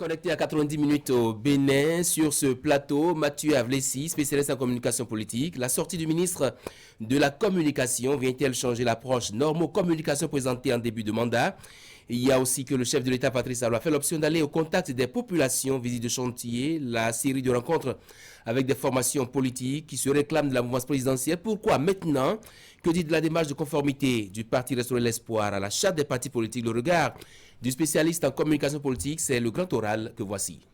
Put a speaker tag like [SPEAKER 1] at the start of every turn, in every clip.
[SPEAKER 1] connecté à 90 minutes au Bénin. Sur ce plateau, Mathieu Avlessi, spécialiste en communication politique. La sortie du ministre de la Communication vient-elle changer l'approche normo-communication présentée en début de mandat? Il y a aussi que le chef de l'État, Patrice Talon, a fait l'option d'aller au contact des populations, visite de chantier, la série de rencontres avec des formations politiques qui se réclament de la mouvance présidentielle. Pourquoi maintenant? Que dit de la démarche de conformité du parti Restaurer l'Espoir à la charte des partis politiques? Le regard du spécialiste en communication politique, c'est le grand oral que voici.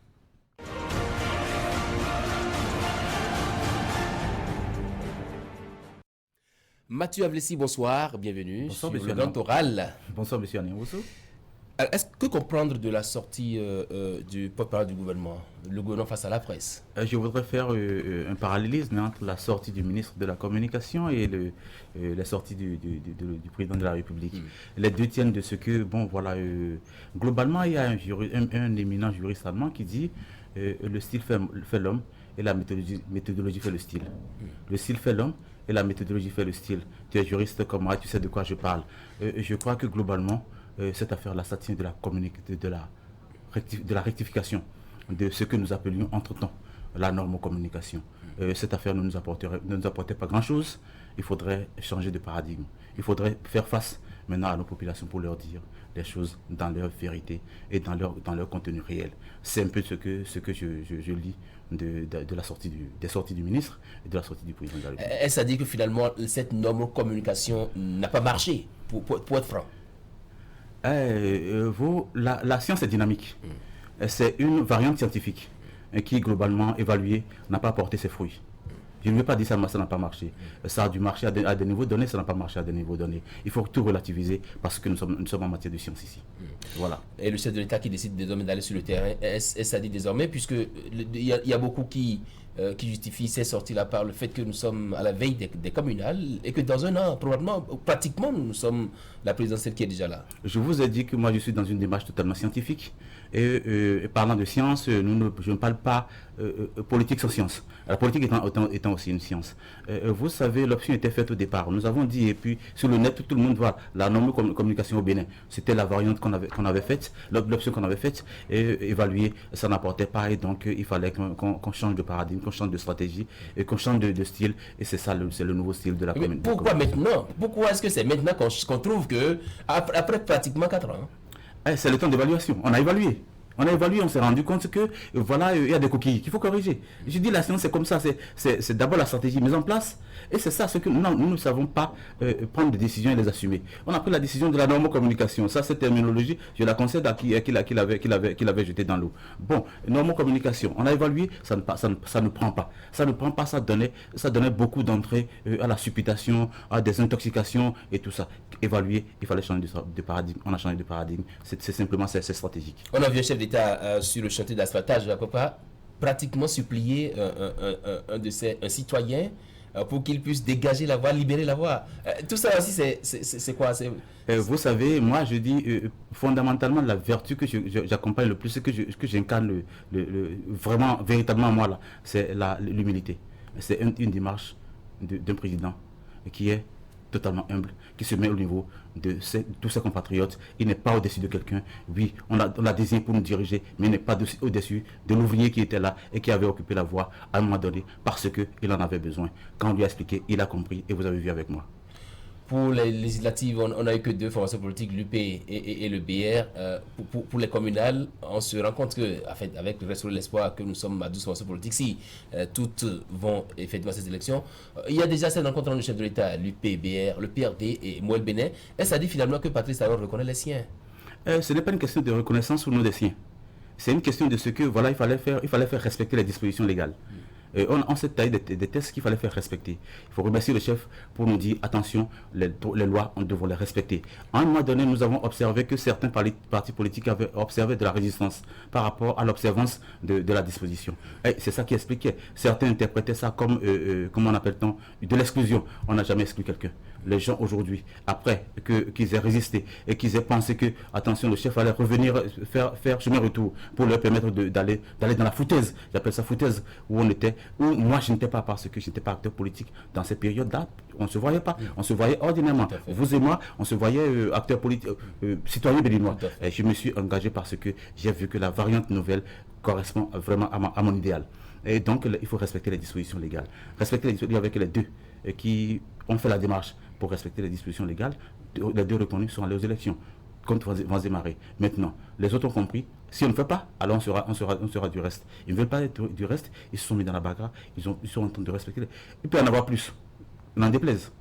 [SPEAKER 1] Mathieu Avlessi, bonsoir, bienvenue.
[SPEAKER 2] Bonsoir,
[SPEAKER 1] sur
[SPEAKER 2] monsieur
[SPEAKER 1] le grand oral.
[SPEAKER 2] Bonsoir, monsieur Anéroussou.
[SPEAKER 1] Est-ce que comprendre de la sortie du porte-parole du gouvernement, le gouvernement face à la presse?
[SPEAKER 2] Je voudrais faire un parallélisme entre la sortie du ministre de la Communication et la sortie du président de la République. Les deux tiennent de ce que, bon, voilà, globalement, il y a un éminent juriste allemand qui dit le style fait l'homme et la méthodologie fait le style. Le style fait l'homme et la méthodologie fait le style. Tu es juriste comme moi, tu sais de quoi je parle. Je crois que globalement, cette affaire-là, ça tient de la rectification de ce que nous appelions entre-temps la norme-communication. Cette affaire ne nous apportait pas grand-chose. Il faudrait changer de paradigme. Il faudrait faire face maintenant à nos populations pour leur dire les choses dans leur vérité et dans leur contenu réel. C'est un peu ce que je lis des sorties du ministre et de la sortie du président de la République.
[SPEAKER 1] Est-ce à dire que finalement, cette norme-communication n'a pas marché, pour être franc?
[SPEAKER 2] La science est dynamique. C'est une variante scientifique qui, globalement évaluée, n'a pas porté ses fruits. Je ne veux pas dire que ça n'a pas marché. Ça a dû marcher à des niveaux donnés, ça n'a pas marché à des niveaux donnés. Il faut tout relativiser parce que nous sommes en matière de science ici. Voilà.
[SPEAKER 1] Et le chef de l'État qui décide désormais d'aller sur le terrain, est-ce à dire désormais, puisque il y a beaucoup qui justifient ces sorties-là par le fait que nous sommes à la veille des communales et que dans un an, probablement, pratiquement, nous sommes la présidentielle qui est déjà là.
[SPEAKER 2] Je vous ai dit que moi je suis dans une démarche totalement scientifique et parlant de science, je ne parle pas politique sans science. La politique étant aussi une science. Vous savez, l'option était faite au départ. Nous avons dit, et puis sur le net, tout le monde voit la norme-communication au Bénin. C'était la variante qu'on avait faite, l'option qu'on avait faite, et évaluée, ça n'apportait pas, et donc il fallait qu'on change de paradigme, qu'on change de stratégie, et qu'on change de style, et c'est ça, c'est le nouveau style de la communication.
[SPEAKER 1] Pourquoi maintenant? Pourquoi est-ce que c'est maintenant qu'on trouve que, après pratiquement 4 ans,
[SPEAKER 2] c'est le temps d'évaluation. On a évalué. On s'est rendu compte que, voilà, il y a des coquilles qu'il faut corriger. Je dis, la science, c'est comme ça. C'est d'abord la stratégie mise en place. Et c'est ça, ce que nous ne savons pas prendre des décisions et les assumer. On a pris la décision de la normo-communication. Ça, cette terminologie, je la concède à qui l'avait jeté dans l'eau. Bon, normo-communication, on a évalué, ça ne prend pas. Ça ne prend pas, ça donnait beaucoup d'entrées à la supputation, à des intoxications et tout ça. Évaluer, il fallait changer de paradigme. On a changé de paradigme. C'est simplement, c'est stratégique.
[SPEAKER 1] On a vu un chef d'État sur le chantier d'asphaltage de la Copa pratiquement supplier un citoyen pour qu'il puisse dégager la voie, libérer la voie. Tout ça aussi, c'est quoi?
[SPEAKER 2] Vous savez, moi je dis fondamentalement la vertu que j'accompagne le plus, que j'incarne vraiment, véritablement moi là, c'est l'humilité. C'est une démarche d'un président qui est totalement humble, qui se met au niveau de tous ses compatriotes. Il n'est pas au-dessus de quelqu'un. Oui, on l'a désigné pour nous diriger, mais il n'est pas au-dessus de l'ouvrier qui était là et qui avait occupé la voie à un moment donné parce qu'il en avait besoin. Quand on lui a expliqué, il a compris et vous avez vu avec moi.
[SPEAKER 1] Pour les législatives, on n'a eu que 2 formations politiques, l'UP et le BR. Pour les communales, on se rend compte que, en fait, avec le Restaurer l'Espoir, que nous sommes à 12 formations politiques, si toutes vont effectivement à ces élections, il y a déjà cette rencontre entre le chef de l'État, l'UP, BR, le PRD et Moël Bénin. Est-ce à dire finalement que Patrice Talon reconnaît les siens?
[SPEAKER 2] Ce n'est pas une question de reconnaissance ou non des siens. C'est une question de ce que, voilà, il fallait faire respecter les dispositions légales. On s'est taillé des tests qu'il fallait faire respecter. Il faut remercier le chef pour nous dire attention, les lois, on devrait les respecter. À un moment donné, nous avons observé que certains partis politiques avaient observé de la résistance par rapport à l'observance de la disposition. Et c'est ça qui expliquait. Certains interprétaient ça comme, comment on appelle-t-on, de l'exclusion. On n'a jamais exclu quelqu'un. les gens aujourd'hui, après qu'ils aient résisté et qu'ils aient pensé que, attention, le chef allait revenir faire chemin retour pour leur permettre d'aller dans la foutaise, j'appelle ça foutaise, où on était, où moi je n'étais pas, parce que je n'étais pas acteur politique dans cette période-là, on ne se voyait pas, on se voyait ordinairement. Vous et moi, on se voyait acteur politique, citoyen béninois. Et je me suis engagé parce que j'ai vu que la variante nouvelle correspond vraiment à mon idéal. Et donc, il faut respecter les dispositions légales. Respecter les dispositions avec les deux qui ont fait la démarche pour respecter les dispositions légales. Les deux reconnus sont allés aux élections contre Vanzemare. Maintenant, les autres ont compris. Si on ne fait pas, alors on sera du reste. Ils ne veulent pas être du reste. Ils se sont mis dans la bagarre. Ils sont en train de respecter. Il peut y en avoir plus. N'en déplaise.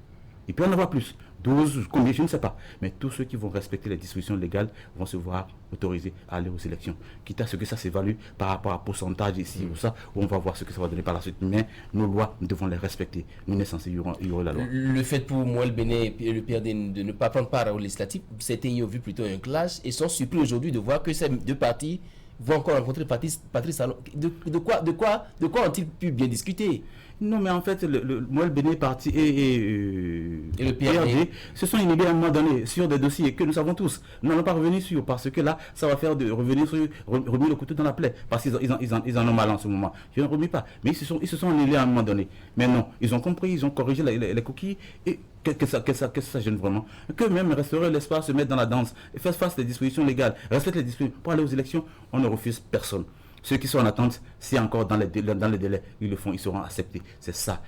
[SPEAKER 2] Il peut y en avoir plus. 12, combien, je ne sais pas. Mais tous ceux qui vont respecter les dispositions légales vont se voir autorisés à aller aux élections. Quitte à ce que ça s'évalue par rapport à pourcentage ici ou ça, où on va voir ce que ça va donner par la suite. Mais nos lois, nous devons les respecter. Nous sommes censés ignorer la loi.
[SPEAKER 1] Le fait pour Moël Béné et le PRD de ne pas prendre part aux législatives, c'était vu plutôt un clash et sont surpris aujourd'hui de voir que ces deux partis vont encore rencontrer Patrice Talon. De quoi ont-ils pu bien discuter?
[SPEAKER 2] Non, mais en fait, le Moël Béné parti et
[SPEAKER 1] le PRD
[SPEAKER 2] se sont inhibés à un moment donné sur des dossiers que nous savons tous. Nous n'allons pas revenir sur, parce que là, ça va faire revenir sur, remis le couteau dans la plaie, parce qu'ils en ont mal en ce moment. Je ne remets pas. Mais ils se sont annulés à un moment donné. Mais non, ils ont compris, ils ont corrigé les coquilles et que ça gêne vraiment. Que même restaurer l'espace, se mettre dans la danse, et faire face aux dispositions légales, respecter les dispositions pour aller aux élections, on ne refuse personne. Ceux qui sont en attente, si encore dans les délais, ils le font, ils seront acceptés. C'est ça.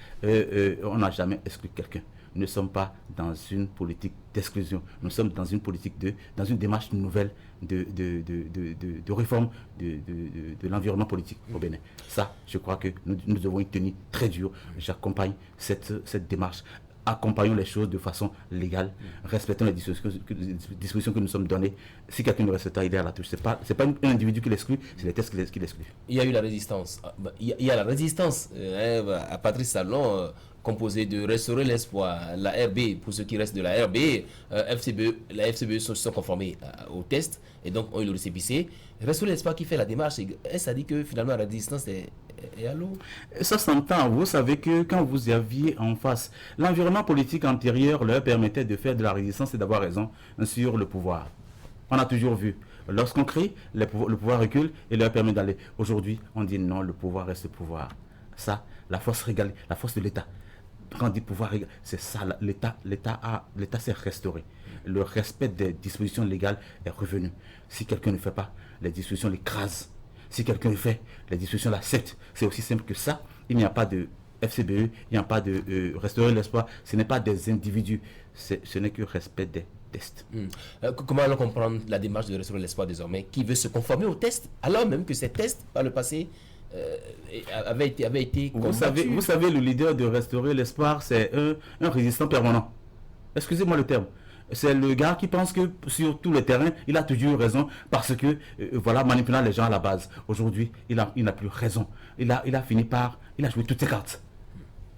[SPEAKER 2] On n'a jamais exclu quelqu'un. Nous ne sommes pas dans une politique d'exclusion. Nous sommes dans une politique dans une démarche nouvelle de réforme de l'environnement politique au Bénin. Ça, je crois que nous devons y tenir très dur. J'accompagne cette démarche. Accompagnons les choses de façon légale, respectons les dispositions que nous sommes données. Si quelqu'un ne respecte pas, il est à la touche. Ce n'est pas un individu qui l'exclut, c'est les textes qui l'excluent.
[SPEAKER 1] Il y a eu la résistance. Il y a la résistance à Patrice Talon, composée de Restaurer l'espoir, la RB, pour ceux qui restent de la RB, la FCBE se sont conformés au test et donc ont eu le récépissé. Restaurer l'espoir qui fait la démarche, ça dit que finalement la résistance est à l'eau.
[SPEAKER 2] Ça s'entend. Vous savez que quand vous aviez en face, l'environnement politique antérieur leur permettait de faire de la résistance et d'avoir raison sur le pouvoir. On a toujours vu. Lorsqu'on crie, le pouvoir recule et leur permet d'aller. Aujourd'hui, on dit non, le pouvoir reste le pouvoir. Ça, la force régale, la force de l'État. Quand on dit pouvoir régal, c'est ça, l'État s'est restauré. Le respect des dispositions légales est revenu. Si quelqu'un ne fait pas, les dispositions l'écrasent. Si quelqu'un le fait, les dispositions l'acceptent. C'est aussi simple que ça. Il n'y a pas de FCBE, il n'y a pas de Restaurer l'espoir. Ce n'est pas des individus. Ce n'est que respect des tests.
[SPEAKER 1] Comment allons comprendre la démarche de Restaurer l'espoir désormais, qui veut se conformer aux tests, alors même que ces tests, par le passé, avaient été combattus.
[SPEAKER 2] Vous savez, le leader de Restaurer l'espoir, c'est un résistant permanent. Excusez-moi le terme. C'est le gars qui pense que sur tous les terrains, il a toujours raison parce que, manipulant les gens à la base. Aujourd'hui, il n'a plus raison. Il a fini par, il a joué toutes ses cartes.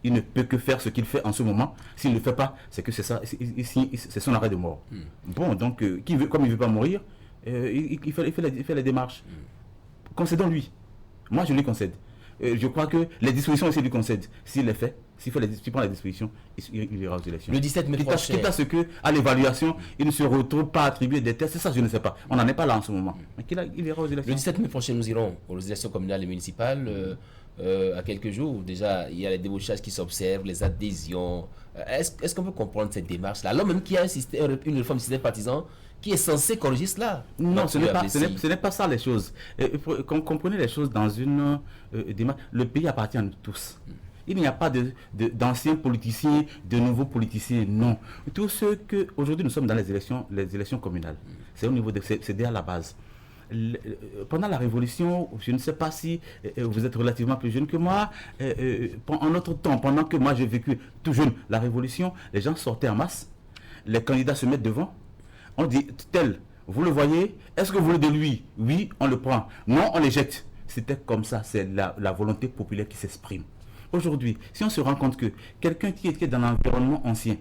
[SPEAKER 2] Il ne peut que faire ce qu'il fait en ce moment. S'il ne le fait pas, c'est que c'est ça, c'est son arrêt de mort. Bon, donc, comme il ne veut pas mourir, il fait les démarches. Concédons lui. Moi, je lui concède. Je crois que les dispositions aussi lui concèdent. S'il les fait, s'il prend les dispositions, il ira aux élections.
[SPEAKER 1] Le 17 mai prochain.
[SPEAKER 2] Quitte à ce qu'à l'évaluation, il ne se retrouve pas attribué des tests. C'est ça, je ne sais pas. On n'en est pas là en ce moment. Mais il ira aux élections.
[SPEAKER 1] Le 17 mai prochain, nous irons aux élections communales et municipales. À quelques jours, déjà, il y a les débauchages qui s'observent, les adhésions. Est-ce qu'on peut comprendre cette démarche-là? Alors même qu'il y a une réforme du système partisan qui est censée corriger cela.
[SPEAKER 2] Non, ce n'est pas ça les choses. Comprenez les choses dans une démarche. Le pays appartient à nous tous. Il n'y a pas d'anciens politiciens, de nouveaux politiciens, non. Tous ceux que, aujourd'hui nous sommes dans les élections communales. C'est au niveau c'est dès à la base. Pendant la Révolution, je ne sais pas si vous êtes relativement plus jeune que moi, en notre temps, pendant que moi j'ai vécu tout jeune la Révolution, les gens sortaient en masse, les candidats se mettent devant, on dit tel, vous le voyez, est-ce que vous voulez de lui? Oui, on le prend. Non, on l'éjecte. C'était comme ça, c'est la volonté populaire qui s'exprime. Aujourd'hui, si on se rend compte que quelqu'un qui est dans l'environnement ancien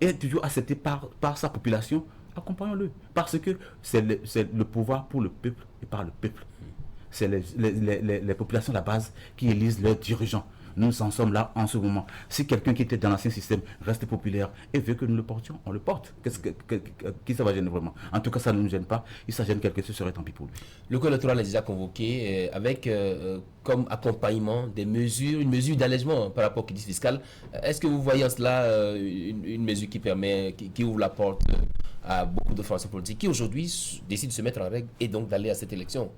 [SPEAKER 2] est toujours accepté par sa population, accompagnons-le. Parce que c'est le pouvoir pour le peuple et par le peuple. C'est les populations de la base qui élisent leurs dirigeants. Nous en sommes là en ce moment. Si quelqu'un qui était dans l'ancien système reste populaire et veut que nous le portions, on le porte. Qui ça va gêner vraiment? En tout cas, ça ne nous gêne pas. Il ça gêne quelqu'un, ce serait tant pis pour lui.
[SPEAKER 1] Le corps électoral est déjà convoqué avec comme accompagnement des mesures, une mesure d'allègement par rapport au crédit fiscal. Est-ce que vous voyez en cela une mesure qui permet, qui ouvre la porte à beaucoup de formations politiques qui aujourd'hui décident de se mettre en règle et donc d'aller à cette élection?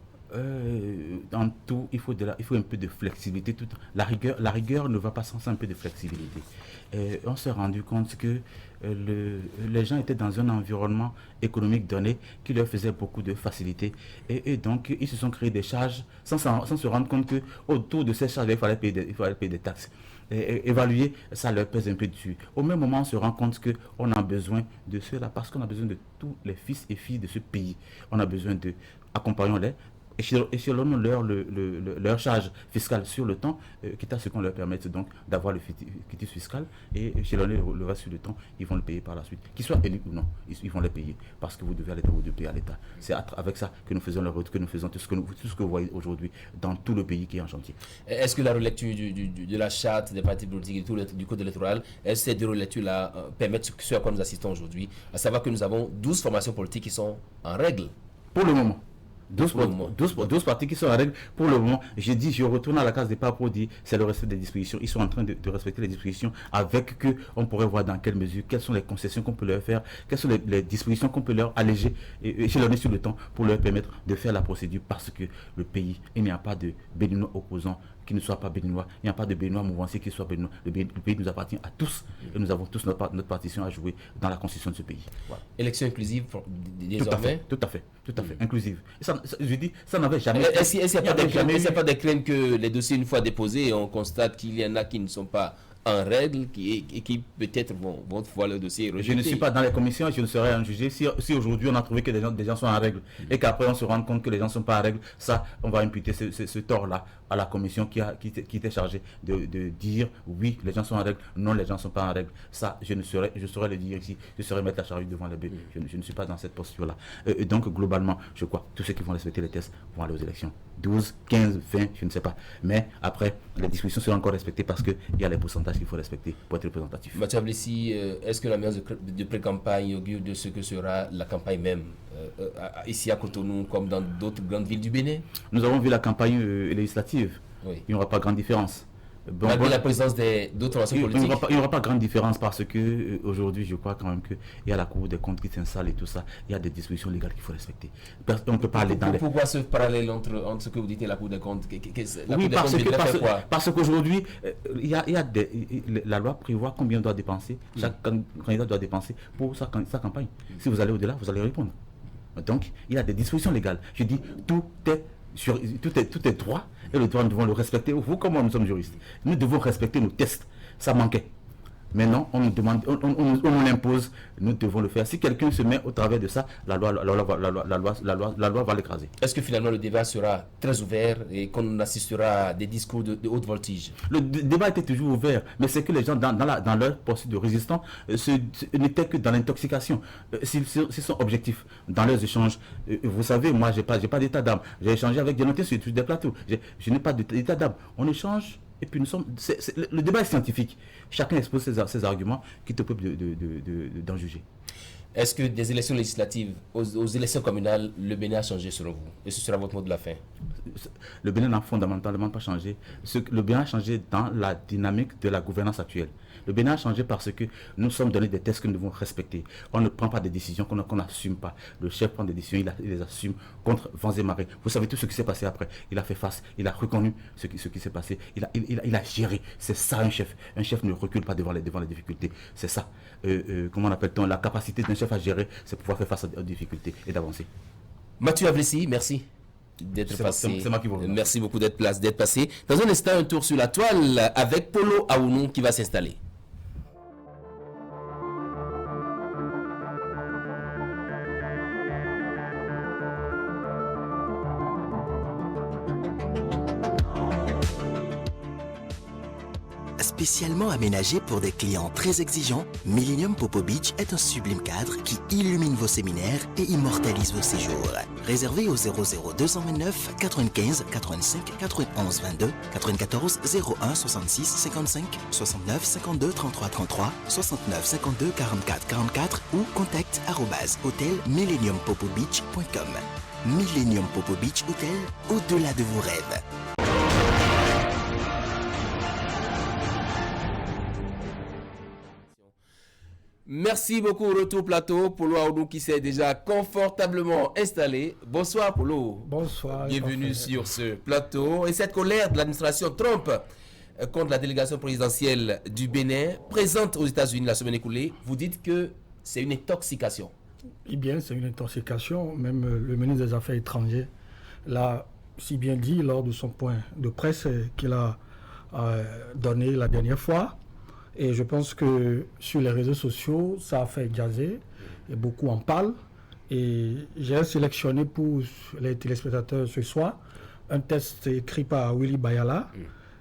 [SPEAKER 2] En tout, il faut un peu de flexibilité. La rigueur ne va pas sans un peu de flexibilité. On s'est rendu compte que les gens étaient dans un environnement économique donné qui leur faisait beaucoup de facilité. Et donc, ils se sont créés des charges sans se rendre compte qu'autour de ces charges, il fallait payer des taxes. Évaluer, ça leur pèse un peu dessus. Au même moment, on se rend compte qu'on a besoin de cela parce qu'on a besoin de tous les fils et filles de ce pays. On a besoin de accompagnons-les, échelonnons leur charge fiscale sur le temps, quitte à ce qu'on leur permette donc d'avoir le quitus fiscal et échelonner le reste sur le temps, ils vont le payer par la suite. Qu'ils soient élus ou non, ils vont le payer parce que vous devez à l'État, vous devez payer à l'État. C'est avec ça que nous faisons que nous faisons tout ce que vous voyez aujourd'hui dans tout le pays qui est en chantier.
[SPEAKER 1] Est-ce que la relecture de la charte des partis politiques et du code électoral, est-ce que ces deux relectures-là permettent ce à quoi nous assistons aujourd'hui, à savoir que nous avons 12 formations politiques qui sont en règle?
[SPEAKER 2] Pour le moment. 12 partis qui sont en règle pour le moment. Je retourne à la case départ pour dire c'est le respect des dispositions. Ils sont en train de respecter les dispositions avec que on pourrait voir dans quelle mesure, quelles sont les concessions qu'on peut leur faire, quelles sont les dispositions qu'on peut leur alléger et échelonner sur le temps pour leur permettre de faire la procédure parce que le pays, il n'y a pas de béninois opposants qui ne soient pas béninois, il n'y a pas de béninois mouvanciers qui soient béninois. Le pays nous appartient à tous et nous avons tous notre partition à jouer dans la constitution de ce pays. Voilà.
[SPEAKER 1] Élection inclusive désormais?
[SPEAKER 2] Tout à fait, inclusive. Je dis, ça n'avait jamais...
[SPEAKER 1] Est-ce qu'il n'y a pas de crainte que les dossiers, une fois déposés, on constate qu'il y en a qui ne sont pas en règle et qui peut-être vont voir le dossier rejeté?
[SPEAKER 2] Je ne suis pas dans les commissions, je ne serai en jugé. Si aujourd'hui on a trouvé que des gens sont en règle et qu'après on se rend compte que les gens ne sont pas en règle, ça, on va imputer ce tort-là à la commission qui était chargée de dire oui, les gens sont en règle, non, les gens ne sont pas en règle. Ça, je saurais le dire ici, je saurais mettre la charrue devant les bœufs. Je ne suis pas dans cette posture-là. Et donc, globalement, je crois, tous ceux qui vont respecter les tests vont aller aux élections. 12, 15, 20, je ne sais pas. Mais après, les dispositions seront encore respectées parce qu'il y a les pourcentages qu'il faut respecter pour être représentatif.
[SPEAKER 1] Mathieu Ablessi, est-ce que la meilleure de pré-campagne augure de ce que sera la campagne même ici à Cotonou comme dans d'autres grandes villes du Bénin?
[SPEAKER 2] Nous avons vu la campagne législative.
[SPEAKER 1] Oui.
[SPEAKER 2] Il n'y aura pas grande différence.
[SPEAKER 1] Malgré la présence d'autres formations politiques.
[SPEAKER 2] Il n'y aura pas grande différence parce que aujourd'hui, je crois quand même qu'il y a la Cour des comptes qui s'installe et tout ça. Il y a des dispositions légales qu'il faut respecter. On peut pas aller dans
[SPEAKER 1] Pourquoi ce parallèle entre ce que vous dites et la Cour des comptes?
[SPEAKER 2] Parce qu'aujourd'hui, la loi prévoit combien on doit dépenser. Chaque candidat doit dépenser pour sa campagne. Si vous allez au-delà, vous allez répondre. Donc, il y a des dispositions légales. Je dis, tout est droit et le droit, nous devons le respecter. Vous, comment nous sommes juristes, nous devons respecter nos tests. Ça manquait. Maintenant, on nous demande, on nous l'impose, nous devons le faire. Si quelqu'un se met au travers de ça, la loi va l'écraser.
[SPEAKER 1] Est-ce que finalement le débat sera très ouvert et qu'on assistera à des discours de haute voltige?
[SPEAKER 2] Le débat était toujours ouvert, mais c'est que les gens, dans leur posture de résistance, n'étaient que dans l'intoxication. S'ils sont objectifs dans leurs échanges, vous savez, moi, j'ai pas d'état d'âme. J'ai échangé avec des notaires sur des plateaux. Je n'ai pas d'état d'âme. On échange. Et puis le débat est scientifique. Chacun expose ses arguments qui te peuvent d'en juger.
[SPEAKER 1] Est-ce que des élections législatives aux élections communales, le Bénin a changé selon vous? Et ce sera votre mot de la fin?
[SPEAKER 2] Le Bénin n'a fondamentalement pas changé. Le Bénin a changé dans la dynamique de la gouvernance actuelle. Le Bénin a changé parce que nous sommes donnés des tests que nous devons respecter. On ne prend pas des décisions qu'on n'assume pas. Le chef prend des décisions, il les assume contre vents et marées. Vous savez tout ce qui s'est passé après. Il a fait face, il a reconnu ce qui s'est passé. Il a géré. C'est ça un chef. Un chef ne recule pas devant les difficultés. C'est ça. Comment on appelle-t-on? La capacité d'un chef à gérer, c'est pouvoir faire face aux difficultés et d'avancer.
[SPEAKER 1] Mathieu Ablessi, merci d'être passé.
[SPEAKER 2] C'est moi qui vous remercie.
[SPEAKER 1] Merci beaucoup d'être passé. Dans un instant, un tour sur la toile avec Polo Aounou qui va s'installer.
[SPEAKER 3] Spécialement aménagé pour des clients très exigeants, Millennium Popo Beach est un sublime cadre qui illumine vos séminaires et immortalise vos séjours. Réservé au 00229 95 85 91 22 94 01 66 55 69 52 33 33 69 52 44 44 ou contact @hotel-millenniumpopobeach.com. Millennium Popo Beach Hotel, au-delà de vos rêves.
[SPEAKER 1] Merci beaucoup, Retour Plateau. Polo Aoudou qui s'est déjà confortablement installé. Bonsoir, Polo.
[SPEAKER 4] Bonsoir.
[SPEAKER 1] Bienvenue sur ce plateau. Et cette colère de l'administration Trump contre la délégation présidentielle du Bénin, présente aux États-Unis la semaine écoulée, vous dites que c'est une intoxication.
[SPEAKER 4] Eh bien, c'est une intoxication. Même le ministre des Affaires étrangères l'a si bien dit lors de son point de presse qu'il a donné la dernière fois. Et je pense que sur les réseaux sociaux, ça a fait jaser et beaucoup en parlent. Et j'ai sélectionné pour les téléspectateurs ce soir un texte écrit par Willy Bayala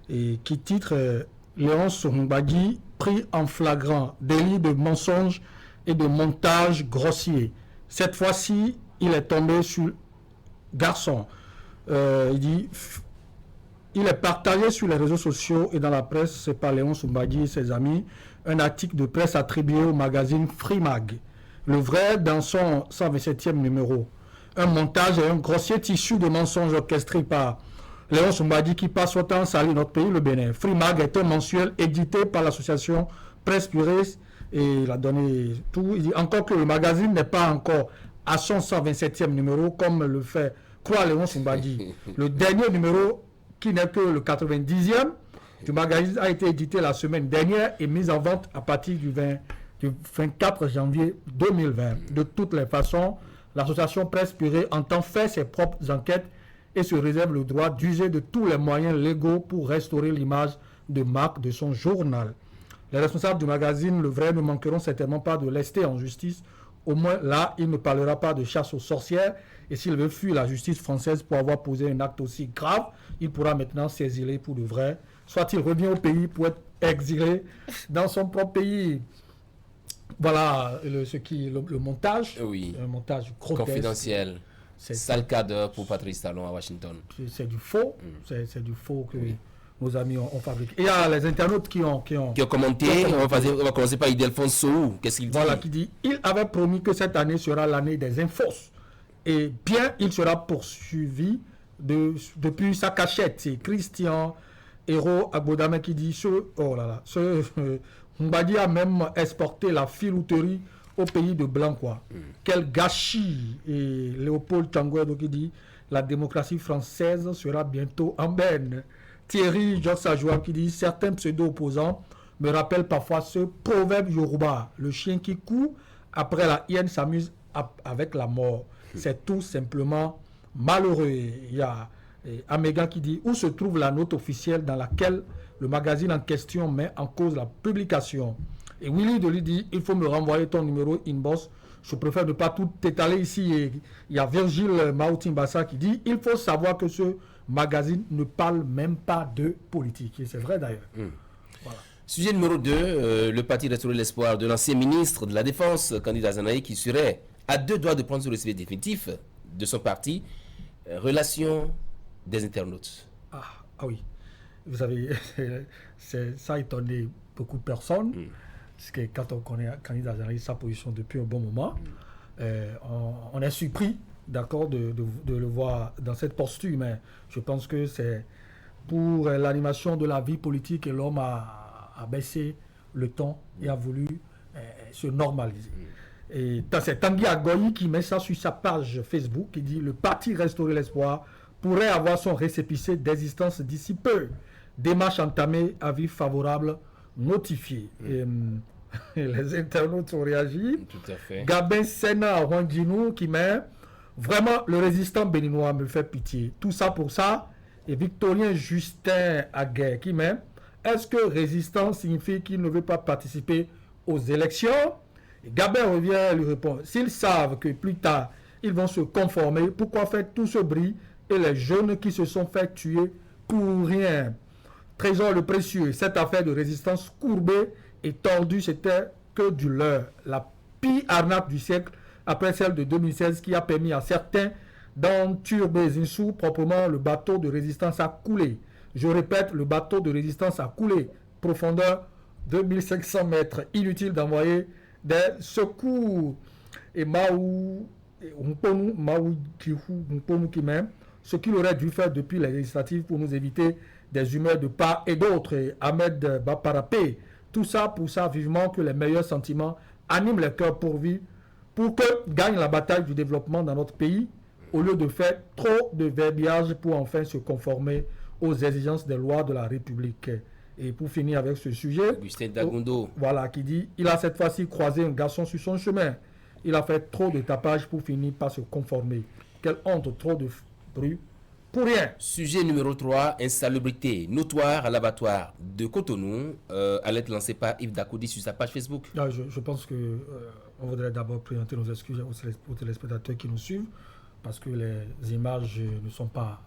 [SPEAKER 4] et qui titre Léonce Mbadi pris en flagrant délit de mensonge et de montage grossier. Cette fois-ci, il est tombé sur garçon. Il dit il est partagé sur les réseaux sociaux et dans la presse, c'est par Léonce Mbadi et ses amis, un article de presse attribué au magazine Freemag. Le vrai dans son 127e numéro. Un montage et un grossier tissu de mensonges orchestrés par Léonce Mbadi qui passe son temps à salir notre pays, le Bénin. Freemag est un mensuel édité par l'association Presse Purée et il a donné tout. Il dit encore que le magazine n'est pas encore à son 127e numéro comme le fait croire Léonce Mbadi. Le dernier numéro qui n'est que le 90e du magazine a été édité la semaine dernière et mis en vente à partir du 24 janvier 2020. De toutes les façons, l'association Presse Purée entend faire ses propres enquêtes et se réserve le droit d'user de tous les moyens légaux pour restaurer l'image de marque de son journal. Les responsables du magazine Le Vrai ne manqueront certainement pas de lester en justice. Au moins là, il ne parlera pas de chasse aux sorcières. Et s'il veut fuir la justice française pour avoir posé un acte aussi grave, il pourra maintenant s'exiler pour de vrai. Soit il revient au pays pour être exilé dans son propre pays. Voilà le montage.
[SPEAKER 1] Oui.
[SPEAKER 4] Un montage grotesque.
[SPEAKER 1] Confidentiel. Sale cadre pour Patrice Talon à Washington.
[SPEAKER 4] C'est du faux. C'est du faux que nos amis ont fabriqué. Et il y a les internautes qui ont
[SPEAKER 1] commenté. On va commencer par Idelphonse Sou. Qu'est-ce qu'il dit?
[SPEAKER 4] Voilà, qui dit il avait promis que cette année sera l'année des infos. Et bien, il sera poursuivi depuis sa cachette. C'est Christian Hérault Agbodame qui dit Mbadi a même exporté la filouterie au pays de Blanc, quoi. Quel gâchis. Et Léopold Tanguedo qui dit la démocratie française sera bientôt en berne. Thierry Joxajoua qui dit certains pseudo-opposants me rappellent parfois ce proverbe yoruba, le chien qui court après la hyène s'amuse avec la mort. C'est tout simplement malheureux. Il y a Améga qui dit où se trouve la note officielle dans laquelle le magazine en question met en cause la publication. Et Willy de lui dit il faut me renvoyer ton numéro inbox. Je préfère ne pas tout étaler ici. Et il y a Virgile Maoutimbassa qui dit il faut savoir que ce magazine ne parle même pas de politique. Et c'est vrai d'ailleurs. Voilà.
[SPEAKER 1] Sujet numéro 2, le parti Restaurer l'espoir de l'ancien ministre de la Défense, candidat Zanaï, qui serait à deux doigts de prendre sur le CV définitif de son parti. Relation des internautes.
[SPEAKER 4] Ah oui. Vous savez, ça a étonné beaucoup de personnes. Parce que quand on connaît candidat Zanaï, sa position depuis un bon moment, on est surpris, d'accord, de le voir dans cette posture. Mais je pense que c'est pour l'animation de la vie politique que l'homme a baissé le ton et a voulu se normaliser. Et c'est Tanguy Agoyi qui met ça sur sa page Facebook, qui dit « Le parti Restaurer l'espoir pourrait avoir son récépissé d'existence d'ici peu. Démarche entamée, avis favorable notifié. » Les internautes ont réagi.
[SPEAKER 1] Tout à fait.
[SPEAKER 4] Gabin Sena Rwandinou qui met « Vraiment, le résistant béninois me fait pitié. Tout ça pour ça. » Et Victorien Justin Aguet qui met « Est-ce que résistant signifie qu'il ne veut pas participer aux élections ?» Et Gabin revient et lui répond, s'ils savent que plus tard, ils vont se conformer, pourquoi faire tout ce bruit et les jeunes qui se sont fait tuer pour rien? Trésor le précieux, cette affaire de résistance courbée et tordue, c'était que du leurre. La pire arnaque du siècle, après celle de 2016, qui a permis à certains d'enturber Zinsou, proprement le bateau de résistance a coulé. Je répète, le bateau de résistance a coulé. Profondeur 2500 mètres. Inutile d'envoyer des secours. Et Maou qui même, ce qu'il aurait dû faire depuis les législatives pour nous éviter des humeurs de part et d'autre. Et Ahmed Baparapé, tout ça pour ça vivement que les meilleurs sentiments animent les cœurs pour que gagne la bataille du développement dans notre pays, au lieu de faire trop de verbiage pour enfin se conformer aux exigences des lois de la République. Et pour finir avec ce sujet,
[SPEAKER 1] Augustin Dagundo,
[SPEAKER 4] voilà, qui dit, il a cette fois-ci croisé un garçon sur son chemin. Il a fait trop de tapage pour finir par se conformer. Quelle honte, trop de bruit pour rien.
[SPEAKER 1] Sujet numéro 3, insalubrité notoire à l'abattoir de Cotonou, alerte lancée par Yves Dakoudi sur sa page Facebook.
[SPEAKER 4] Là, je pense que on voudrait d'abord présenter nos excuses aux téléspectateurs qui nous suivent, parce que les images ne sont pas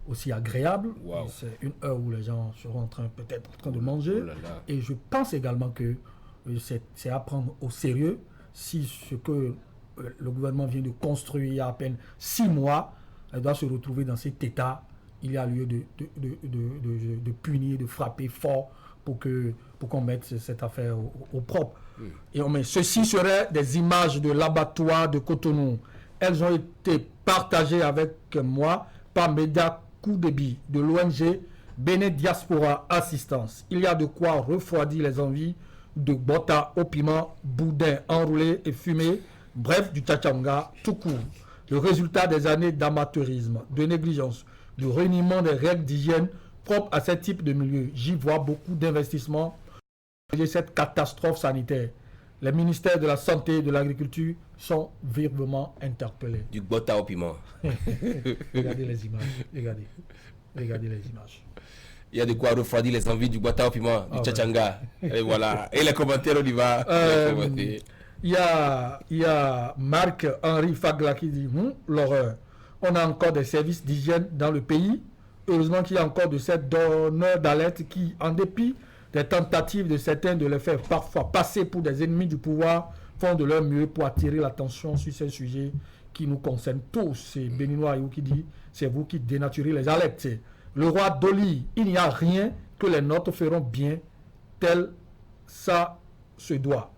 [SPEAKER 4] aussi agréables.
[SPEAKER 1] Wow.
[SPEAKER 4] C'est une heure où les gens seront peut-être en train de manger.
[SPEAKER 1] Oh là là.
[SPEAKER 4] Et je pense également que c'est à prendre au sérieux si ce que le gouvernement vient de construire il y a à peine 6 mois, elle doit se retrouver dans cet état. Il y a lieu de punir, de frapper fort pour qu'on mette cette affaire au propre. Et ceci serait des images de l'abattoir de Cotonou. Elles ont été partagées avec moi par Média Coup Débit de l'ONG Bénin Diaspora Assistance. Il y a de quoi refroidir les envies de bota au piment, boudin enroulé et fumé, bref, du tchanga tout court. Le résultat des années d'amateurisme, de négligence, de reniement des règles d'hygiène propres à ce type de milieu. J'y vois beaucoup d'investissements. Cette catastrophe sanitaire, les ministères de la Santé et de l'Agriculture sont vivement interpellés.
[SPEAKER 1] Du bota au piment.
[SPEAKER 4] Regardez les images. Regardez les images.
[SPEAKER 1] Il y a de quoi refroidir les envies du bota au piment, du tchanga. Et voilà. Et les commentaires, on y va.
[SPEAKER 4] Il y a Marc-Henri Fagla qui dit l'horreur. On a encore des services d'hygiène dans le pays. Heureusement qu'il y a encore de ces donneurs d'alerte qui, en dépit des tentatives de certains de les faire parfois passer pour des ennemis du pouvoir, font de leur mieux pour attirer l'attention sur ces sujets qui nous concernent tous. C'est Béninois qui dit, c'est vous qui dénaturez les alertes. Le roi Doli, il n'y a rien que les nôtres feront bien, tel ça se doit.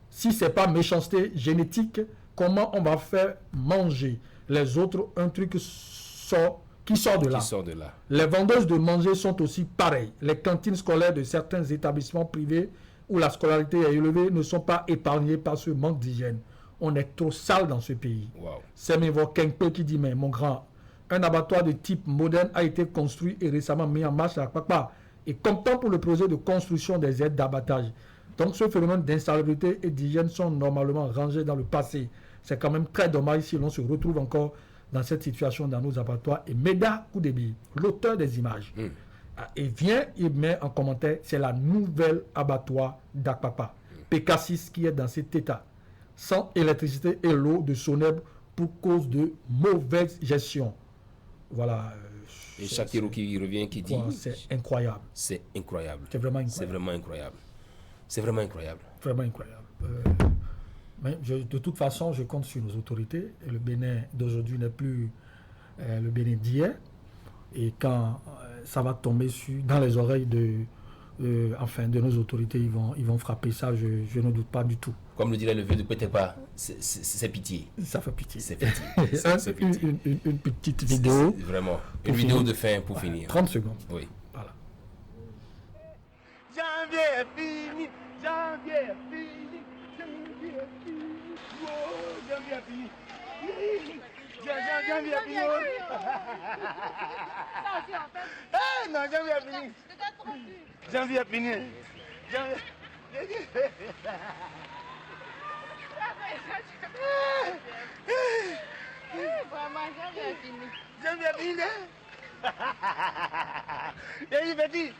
[SPEAKER 4] Si ce n'est pas méchanceté génétique, comment on va faire manger les autres un truc qui sort de là. Les vendeuses de manger sont aussi pareilles. Les cantines scolaires de certains établissements privés où la scolarité est élevée ne sont pas épargnées par ce manque d'hygiène. On est trop sale dans ce pays.
[SPEAKER 1] Wow.
[SPEAKER 4] C'est Mévo Kengpe qui dit, mais mon grand, un abattoir de type moderne a été construit et récemment mis en marche à Kpakpa et comptant pour le projet de construction des aides d'abattage. Donc ce phénomène d'insalubrité et d'hygiène sont normalement rangés dans le passé. C'est quand même très dommage si l'on se retrouve encore dans cette situation dans nos abattoirs. Et Méda Koudébi, l'auteur des images, et vient, il met en commentaire, c'est la nouvelle abattoir d'Akpakpa. PK6 qui est dans cet état, sans électricité et l'eau de Soneb pour cause de mauvaise gestion. Voilà.
[SPEAKER 1] Et Chakiro qui revient, qui dit...
[SPEAKER 4] C'est incroyable.
[SPEAKER 1] C'est incroyable.
[SPEAKER 4] C'est vraiment incroyable.
[SPEAKER 1] C'est vraiment incroyable. C'est vraiment incroyable.
[SPEAKER 4] Vraiment incroyable. Mais de toute façon, je compte sur nos autorités. Et le Bénin d'aujourd'hui n'est plus le Bénin d'hier. Et quand ça va tomber dans les oreilles de nos autorités, ils vont frapper ça, je ne doute pas du tout.
[SPEAKER 1] Comme le dirait le vieux de Pétepa, c'est pitié.
[SPEAKER 4] Ça fait pitié.
[SPEAKER 1] C'est pitié.
[SPEAKER 4] Une petite vidéo.
[SPEAKER 1] Vraiment. Une vidéo de fin pour finir.
[SPEAKER 4] 30 secondes.
[SPEAKER 1] Oui.
[SPEAKER 4] Voilà.
[SPEAKER 5] Janvier est fini. Janvier est fini. Janvier est fini. Oh, janvier est fini. Janvier est fini. Non, janvier est fini. Janvier est fini.
[SPEAKER 6] Vraiment, janvier est fini.
[SPEAKER 5] Janvier est fini.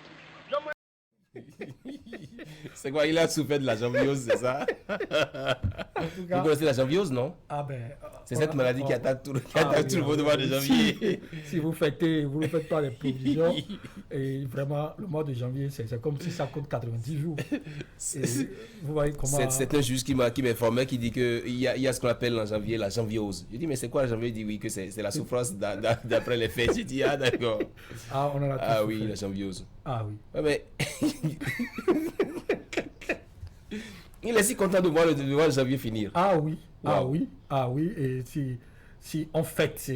[SPEAKER 1] C'est quoi, il a souffert de la jambiose, c'est ça? Vous connaissez la jambiose, non?
[SPEAKER 4] Ah ben...
[SPEAKER 1] C'est cette maladie qui attaque tout, tout le monde au mois de janvier.
[SPEAKER 4] Si vous fêtez, vous ne faites pas les provisions. Et vraiment, le mois de janvier, c'est comme si ça compte 90 jours. Vous voyez comment...
[SPEAKER 1] C'est un juge qui m'informait, qui dit qu'il y a ce qu'on appelle en janvier la janviose. Je dis, mais c'est quoi la janvier? Il dit oui, que c'est la souffrance d'après les fêtes. J'ai dit, ah d'accord.
[SPEAKER 4] Ah, on en a tous
[SPEAKER 1] Ah oui,
[SPEAKER 4] souffert.
[SPEAKER 1] la janviose.
[SPEAKER 4] Ah oui.
[SPEAKER 1] Ouais, mais... Il est si content de voir le janvier finir.
[SPEAKER 4] Ah oui, ah
[SPEAKER 1] Wow.
[SPEAKER 4] oui, ah oui. Et si on fête,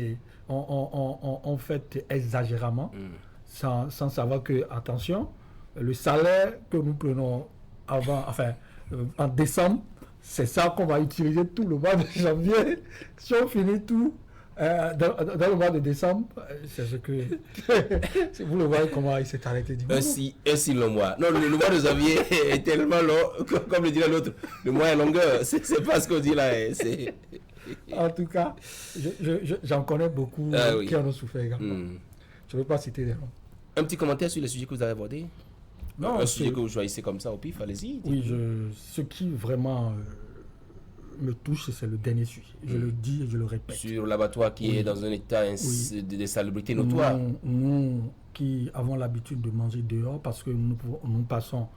[SPEAKER 4] on fête exagérément, sans savoir que, attention, le salaire que nous prenons avant, en décembre, c'est ça qu'on va utiliser tout le mois de janvier. Si on finit tout dans le mois de décembre, c'est ce que... vous le voyez comment il s'est arrêté du
[SPEAKER 1] Un si long mois. Non, le mois de janvier est tellement long, comme le dirait l'autre. Le mois est longueur. C'est pas ce qu'on dit là. C'est...
[SPEAKER 4] En tout cas, j'en connais beaucoup
[SPEAKER 1] oui.
[SPEAKER 4] qui en ont souffert également. Je ne veux pas citer des noms.
[SPEAKER 1] Un petit commentaire sur les sujets que vous avez abordés?
[SPEAKER 4] Non,
[SPEAKER 1] un sujet que vous choisissez comme ça au pif, allez-y.
[SPEAKER 4] Oui, ce qui vraiment me touche, c'est le dernier sujet. Je le dis et je le répète.
[SPEAKER 1] Sur l'abattoir qui est dans un état de salubrité notoire.
[SPEAKER 4] Nous qui avons l'habitude de manger dehors, parce que nous passons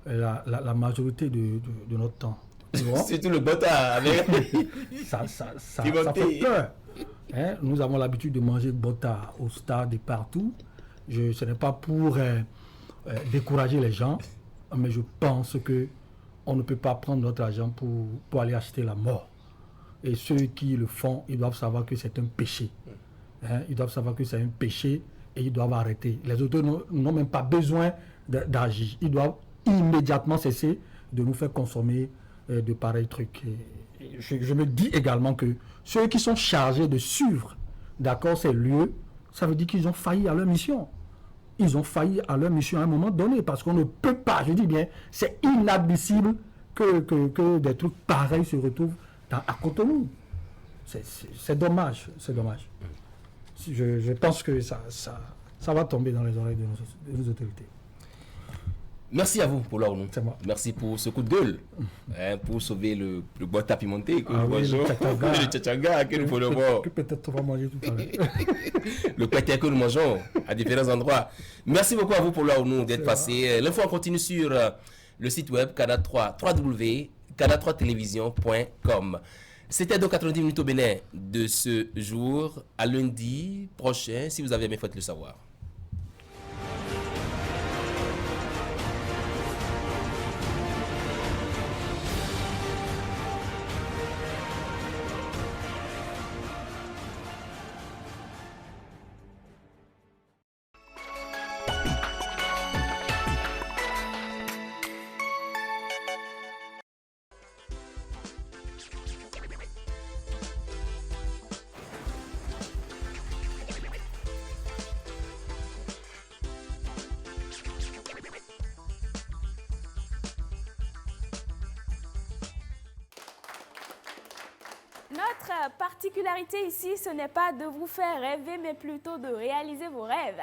[SPEAKER 4] la majorité de notre temps dehors.
[SPEAKER 1] C'est tout le botard avec...
[SPEAKER 4] ça fait peur. Hein? Nous avons l'habitude de manger botard au stade et partout. Ce n'est pas pour décourager les gens, mais je pense que on ne peut pas prendre notre argent pour aller acheter la mort. Et ceux qui le font, ils doivent savoir que c'est un péché. Hein? Ils doivent savoir que c'est un péché et ils doivent arrêter. Les autorités n'ont même pas besoin d'agir. Ils doivent immédiatement cesser de nous faire consommer de pareils trucs. Et je me dis également que ceux qui sont chargés de suivre, d'accord, ces lieux, ça veut dire qu'ils ont failli à leur mission. Ils ont failli à leur mission à un moment donné, parce qu'on ne peut pas, je dis bien, c'est inadmissible que des trucs pareils se retrouvent à Cotonou. C'est dommage, c'est dommage. Je pense que ça va tomber dans les oreilles de nos autorités.
[SPEAKER 1] Merci à vous pour l'ordre.
[SPEAKER 4] C'est moi.
[SPEAKER 1] Merci pour ce coup de gueule, pour sauver le bois tapimenté que nous mangeons, le tchatchanga que nous prenons voir,
[SPEAKER 4] Que peut-être on va manger tout à l'heure.
[SPEAKER 1] le pété que nous mangeons à différents endroits. Merci beaucoup à vous pour l'ordre d'être passé. L'info en continue sur le site web Canal 3, www.canal3television.com. C'était donc 90 minutes au Bénin de ce jour. À lundi prochain, si vous avez aimé, faites le savoir.
[SPEAKER 6] Notre particularité ici, ce n'est pas de vous faire rêver, mais plutôt de réaliser vos rêves.